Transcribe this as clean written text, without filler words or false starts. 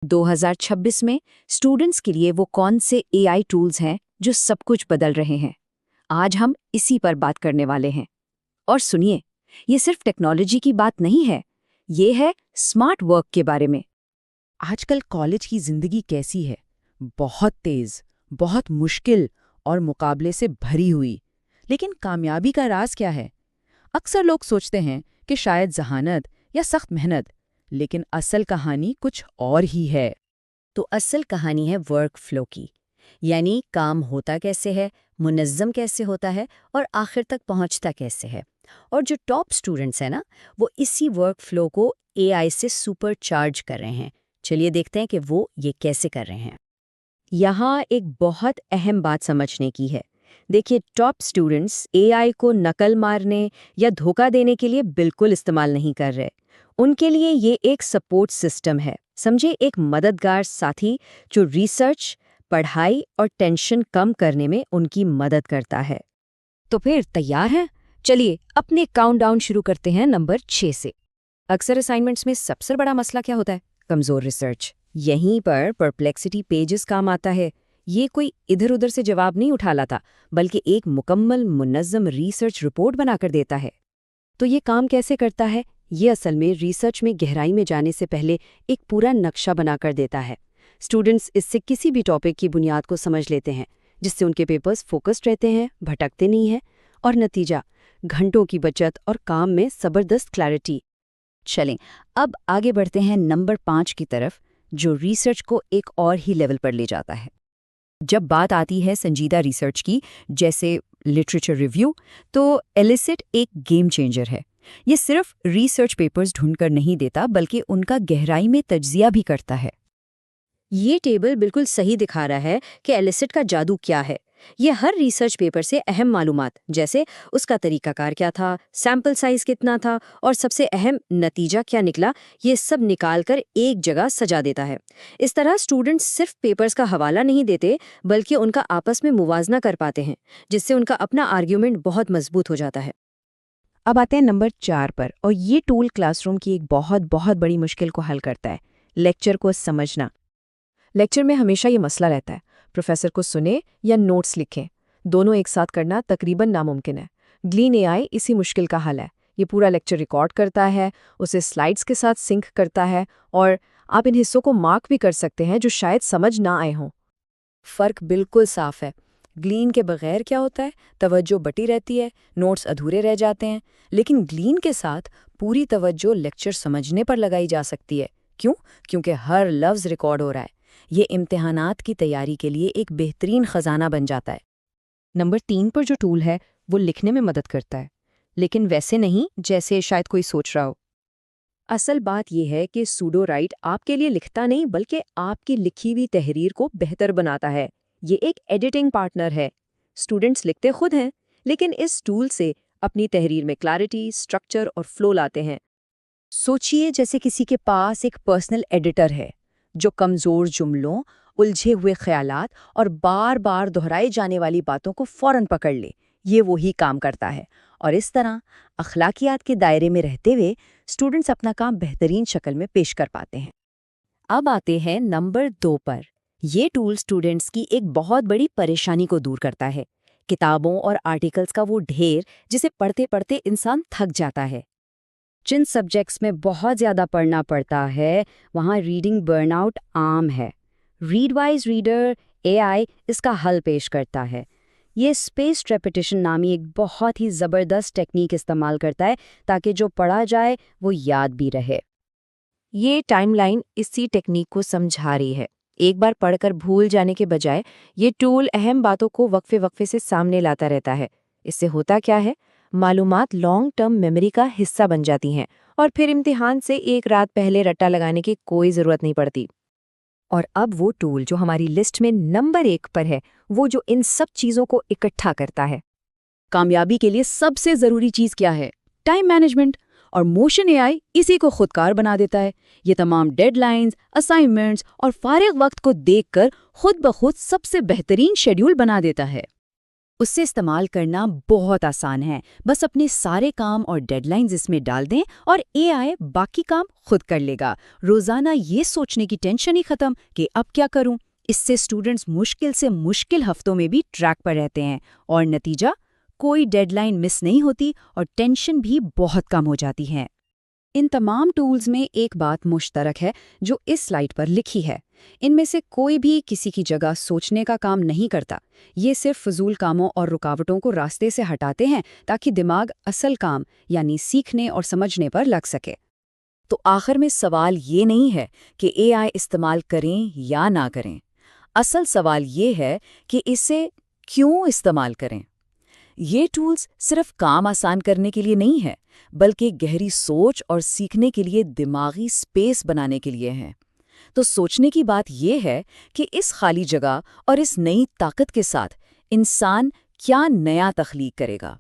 2026 में स्टूडेंट्स के लिए वो कौन से एआई टूल्स हैं जो सब कुछ बदल रहे हैं? आज हम इसी पर बात करने वाले हैं। और सुनिए, ये सिर्फ टेक्नोलॉजी की बात नहीं है, ये है स्मार्ट वर्क के बारे में। आजकल कॉलेज की जिंदगी कैसी है? बहुत तेज, बहुत मुश्किल और मुकाबले से भरी हुई। लेकिन कामयाबी का राज क्या है? अक्सर लोग सोचते हैं कि शायद जहानत या सख्त मेहनत, लेकिन असल कहानी कुछ और ही है। तो असल कहानी है वर्क फ्लो की, यानी काम होता कैसे है, मुनज़्ज़म कैसे होता है और आखिर तक पहुंचता कैसे है। और जो टॉप स्टूडेंट्स हैं ना, वो इसी वर्क फ्लो को एआई से सुपर चार्ज कर रहे हैं। चलिए देखते हैं कि वो ये कैसे कर रहे हैं। यहाँ एक बहुत अहम बात समझने की है। देखिए, टॉप स्टूडेंट्स एआई को नकल मारने या धोखा देने के लिए बिल्कुल इस्तेमाल नहीं कर रहे। उनके लिए ये एक सपोर्ट सिस्टम है, समझे, एक मददगार साथी जो रिसर्च, पढ़ाई और टेंशन कम करने में उनकी मदद करता है। तो फिर तैयार हैं? चलिए अपने काउंटडाउन शुरू करते हैं नंबर 6 से। अक्सर असाइनमेंट्स में सबसे बड़ा मसला क्या होता है? कमज़ोर रिसर्च। यहीं पर परप्लेक्सिटी पेजेस काम आता है। ये कोई इधर उधर से जवाब नहीं उठा लाता, बल्कि एक मुकम्मल मुनज़्ज़म रिसर्च रिपोर्ट बनाकर देता है। तो ये काम कैसे करता है? ये असल में रिसर्च में गहराई में जाने से पहले एक पूरा नक्शा बनाकर देता है। स्टूडेंट्स इससे किसी भी टॉपिक की बुनियाद को समझ लेते हैं, जिससे उनके पेपर्स फोकस्ड रहते हैं, भटकते नहीं हैं, और नतीजा घंटों की बचत और काम में ज़बरदस्त क्लैरिटी। चलें, अब आगे बढ़ते हैं नंबर 5 की तरफ, जो रिसर्च को एक और ही लेवल पर ले जाता है। जब बात आती है संजीदा रिसर्च की, जैसे लिटरेचर रिव्यू, तो एलिसिट एक गेम चेंजर है। ये सिर्फ रिसर्च पेपर्स ढूंढकर नहीं देता, बल्कि उनका गहराई में तज्जिया भी करता है। ये टेबल बिल्कुल सही दिखा रहा है कि एलिसिट का जादू क्या है। ये हर रिसर्च पेपर से अहम मालूमात, जैसे उसका तरीकाकार क्या था, सैम्पल साइज कितना था और सबसे अहम नतीजा क्या निकला, ये सब निकाल कर एक जगह सजा देता है। इस तरह स्टूडेंट्स सिर्फ पेपर्स का हवाला नहीं देते, बल्कि उनका आपस में मुवाजना कर पाते हैं, जिससे उनका अपना आर्ग्यूमेंट बहुत मजबूत हो जाता है। अब आते हैं नंबर 4 पर, और ये टूल क्लासरूम की एक बहुत बहुत बड़ी मुश्किल को हल करता है, लेक्चर को समझना। लेक्चर में हमेशा ये मसला रहता है, प्रोफेसर को सुने या नोट्स लिखें, दोनों एक साथ करना तकरीबन नामुमकिन है। ग्लीन एआई इसी मुश्किल का हल है। ये पूरा लेक्चर रिकॉर्ड करता है, उसे स्लाइड्स के साथ सिंक करता है, और आप इन हिस्सों को मार्क भी कर सकते हैं जो शायद समझ ना आए हों। फ़र्क बिल्कुल साफ है। ग्लीन के बगैर क्या होता है? तवज्जो बटी रहती है, नोट्स अधूरे रह जाते हैं। लेकिन ग्लीन के साथ पूरी तवज्जो लेक्चर समझने पर लगाई जा सकती है। क्यों? क्योंकि हर लफ्ज़ रिकॉर्ड हो रहा है। ये इम्तिहानात की तैयारी के लिए एक बेहतरीन खजाना बन जाता है। नंबर 3 पर जो टूल है, वो लिखने में मदद करता है, लेकिन वैसे नहीं जैसे शायद कोई सोच रहा हो। असल बात यह है कि सूडो राइट आपके लिए लिखता नहीं, बल्कि आपकी लिखी हुई तहरीर को बेहतर बनाता है। ये एक एडिटिंग पार्टनर है। स्टूडेंट्स लिखते खुद हैं, लेकिन इस टूल से अपनी तहरीर में क्लैरिटी, स्ट्रक्चर और फ्लो लाते हैं। सोचिए जैसे किसी के पास एक पर्सनल एडिटर है, जो कमज़ोर जुमलों, उलझे हुए ख्यालात और बार बार दोहराई जाने वाली बातों को फ़ौरन पकड़ ले। ये वही काम करता है, और इस तरह अखलाकियात के दायरे में रहते हुए स्टूडेंट्स अपना काम बेहतरीन शक्ल में पेश कर पाते हैं। अब आते हैं नंबर 2 पर। ये टूल स्टूडेंट्स की एक बहुत बड़ी परेशानी को दूर करता है, किताबों और आर्टिकल्स का वो ढेर जिसे पढ़ते पढ़ते इंसान थक जाता है। जिन सब्जेक्ट्स में बहुत ज़्यादा पढ़ना पड़ता है, वहाँ रीडिंग बर्नआउट आम है। रीडवाइज रीडर एआई इसका हल पेश करता है। ये स्पेस्ड रेपिटेशन नामी एक बहुत ही ज़बरदस्त टेक्निक इस्तेमाल करता है, ताकि जो पढ़ा जाए वो याद भी रहे। ये टाइमलाइन इसी टेक्निक को समझा रही है। एक बार पढ़कर भूल जाने के बजाय ये टूल अहम बातों को वक्फे वक्फे से सामने लाता रहता है। इससे होता क्या है? मालूमात लॉन्ग टर्म मेमोरी का हिस्सा बन जाती हैं, और फिर इम्तिहान से एक रात पहले रट्टा लगाने की कोई ज़रूरत नहीं पड़ती। और अब वो टूल जो हमारी लिस्ट में नंबर 1 पर है, वो जो इन सब चीज़ों को इकट्ठा करता है। कामयाबी के लिए सबसे ज़रूरी चीज़ क्या है? Time management. और मोशन एआई इसी को खुदकार बना देता है। ये तमाम डेडलाइंस, असाइनमेंट्स और फारिग वक्त को देखकर खुद ब खुद सबसे बेहतरीन शेड्यूल बना देता है। اس سے استعمال کرنا بہت آسان ہے، بس اپنے سارے کام اور ڈیڈ لائنز اس میں ڈال دیں اور اے آئی باقی کام خود کر لے گا۔ روزانہ یہ سوچنے کی ٹینشن ہی ختم کہ اب کیا کروں۔ اس سے اسٹوڈنٹس مشکل سے مشکل ہفتوں میں بھی ٹریک پر رہتے ہیں، اور نتیجہ کوئی ڈیڈ لائن مس نہیں ہوتی اور ٹینشن بھی بہت کم ہو جاتی ہے۔ ان تمام ٹولز میں ایک بات مشترک ہے جو اس سلائیڈ پر لکھی ہے۔ ان میں سے کوئی بھی کسی کی جگہ سوچنے کا کام نہیں کرتا۔ یہ صرف فضول کاموں اور رکاوٹوں کو راستے سے ہٹاتے ہیں تاکہ دماغ اصل کام یعنی سیکھنے اور سمجھنے پر لگ سکے۔ تو آخر میں سوال یہ نہیں ہے کہ اے آئی استعمال کریں یا نہ کریں، اصل سوال یہ ہے کہ اسے کیوں استعمال کریں۔ یہ ٹولز صرف کام آسان کرنے کے لیے نہیں ہے، بلکہ گہری سوچ اور سیکھنے کے لیے دماغی سپیس بنانے کے لیے ہیں۔ تو سوچنے کی بات یہ ہے کہ اس خالی جگہ اور اس نئی طاقت کے ساتھ انسان کیا نیا تخلیق کرے گا۔